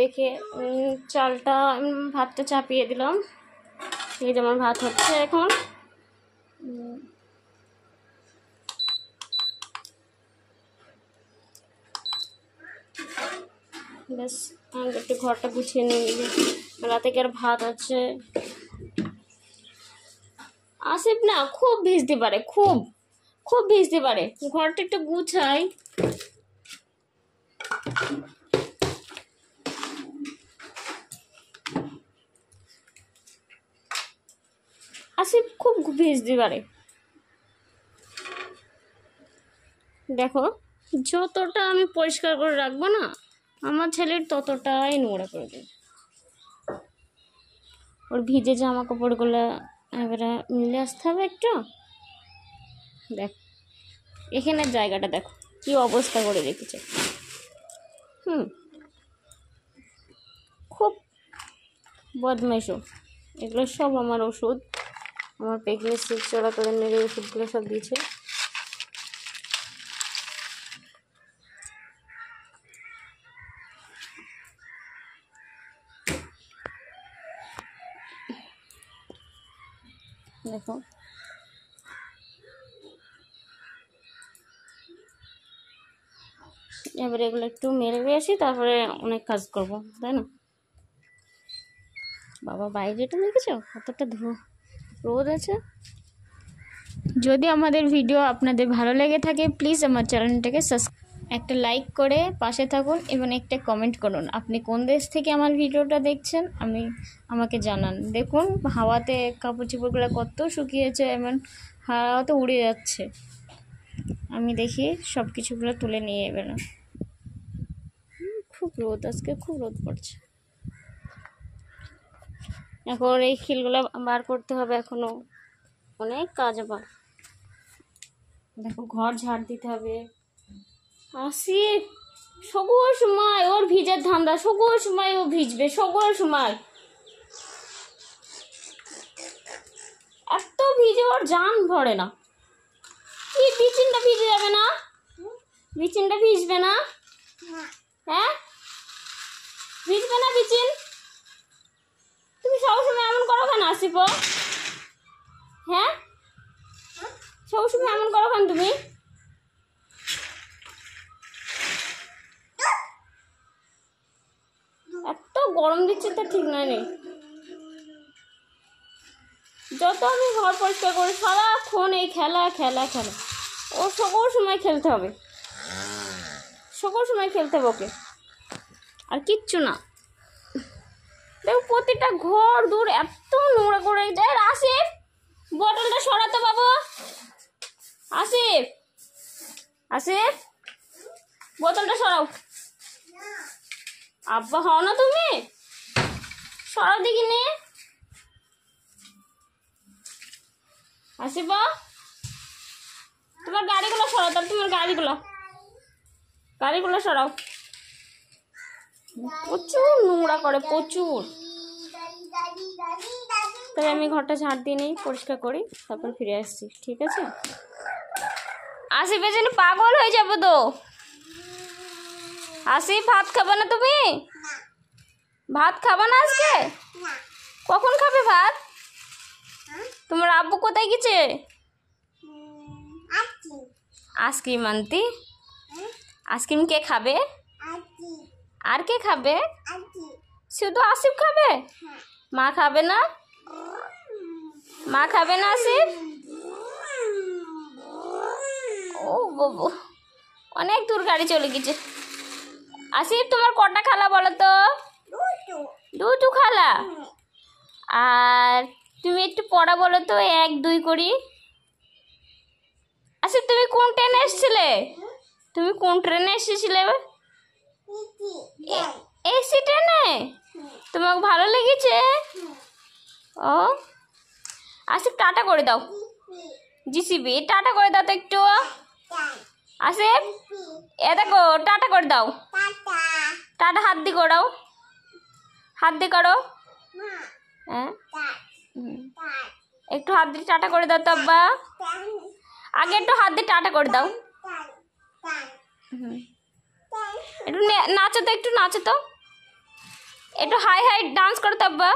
দেখে চালটা ভাতটা চাপিয়ে দিলাম। এই যেমন ভাত হচ্ছে এখন। ব্যাস একটু ঘরটা গুছিয়ে নিয়ে নিবি, রাতে কি আর ভাত আছে। আসিফ না খুব ভিজতে পারে, খুব খুব ভিজতে পারে। ঘরটা একটু গুছাই। আসিফ খুব ভিজতে পারে। দেখো যতটা আমি পরিষ্কার করে রাখবো না, আমার ছেলের ততটাই নোংরা করে দেবে। ওর ভিজে জামা কাপড়গুলো এবারে মিলে আসতে হবে একটু। দেখ এখানের জায়গাটা দেখো কি অবস্থা করে রেখেছে। খুব বদমাইশও। এগুলো সব আমার ওষুধ, আমার প্রেগনেন্সি চলাকালীন এই ওষুধগুলো সব দিয়েছে। দেখো এবারে এগুলো একটু মেরে আসি, তারপরে অনেক কাজ করব, তাই না? বাবা বাইরেটা দেখেছো কতটা রোদ আছে। যদি আমাদের ভিডিও আপনাদের ভালো লেগে থাকে প্লিজ আমার চ্যানেলটাকে একটা লাইক করে পাশে থাকুন এবং একটা কমেন্ট করুন আপনি কোন দেশ থেকে আমার ভিডিওটা দেখছেন, আমাকে জানান। দেখুন হাওয়াতে কাপড় চোপড়গুলো কত শুকিয়েছে, এমন হাওয়াতে উড়ে যাচ্ছে। আমি দেখি সব কিছুগুলো তুলে নিয়ে এবেলাম। খুব রোদ আজকে, খুব রোদ পড়ছে। এখন এই খিলগুলো বার করতে হবে, এখনো অনেক কাজ আবার। দেখো ঘর ঝাড় দিতে হবে। আসি সকল সময় ওর ভিজের ধান্দা, সকল সময় ও ভিজবে, সকল সময় এত ভিজে ওর জান ভরে না। কি বিচিনটা ভিজে যাবে না? বিচিনটা ভিজবে না? হ্যাঁ ভিজবে না বিচিন? তুমি সবসময় এমন করো কেন আসিফ? হ্যাঁ সবসময় এমন করো কেন তুমি? এত গরম দিচ্ছে তো ঠিক নয়। যত আমি ঘর পরিষ্কার করি সারাক্ষণ এই খেলা খেলা খেলা। ও সকল সময় খেলতে হবে, সকল সময় খেলতে হবে ওকে, আর কিচ্ছু না। দেখো প্রতিটা ঘর দূর এত নোংরা করে দেয়। আসিফ বটলটা সরাতো বাবু। আসিফ আসিফ বোতলটা সরাও। আব্বা হও না তুমি, সরাও দেখি নে। আসিফ তোমার গাড়িগুলো সরাও, তাহলে তোমার গাড়িগুলো সরাও। প্রচুর নোংরা করে, প্রচুর। তাই আমি ঘরটা ঝাড় দিয়ে নেই, পরিষ্কার করি, তারপর ফিরে আসছি, ঠিক আছে? আসিফের জন্য পাগল হয়ে যাবো তো। আসিফ ভাত খাবে না তুমি? ভাত খাবে না আজকে? কখন খাবে ভাত? তোমার আব্বু কোথায় গেছে? আইসক্রিম আনতে। আইসক্রিম কে খাবে? আর কে খাবে? শুধু আসিফ খাবে? মা খাবে না? মা খাবে না আসিফ? ও বাবু অনেক দূর গাড়ি চলে গেছে। আসিফ তোমার কটা খালা বলো তো? দুটো খালা। আর তুমি একটু পড়া বলো তো, 1 2 করি। আসিফ তুমি কোন ট্রেনে এসেছিলে? তুমি কোন ট্রেনে এসেছিলে? এসি ট্রেনে? তোমাকে ভালো লেগেছে? ও আসিফ টাটা করে দাও। জিসিবি টাটা করে দাও তো একটু। আসিফ এ দেখো টাটা করে দাও। টাটা হাত দিয়ে করাও, হাত দিয়ে করো। হ্যাঁ একটু হাত দিয়ে টাটা করে দাও তো আব্বা। আগে একটু হাত দিয়ে টাটা করে দাও। একটু নাচো তো, একটু নাচো তো। একটু হাই হাই ডান্স করো তো আব্বা।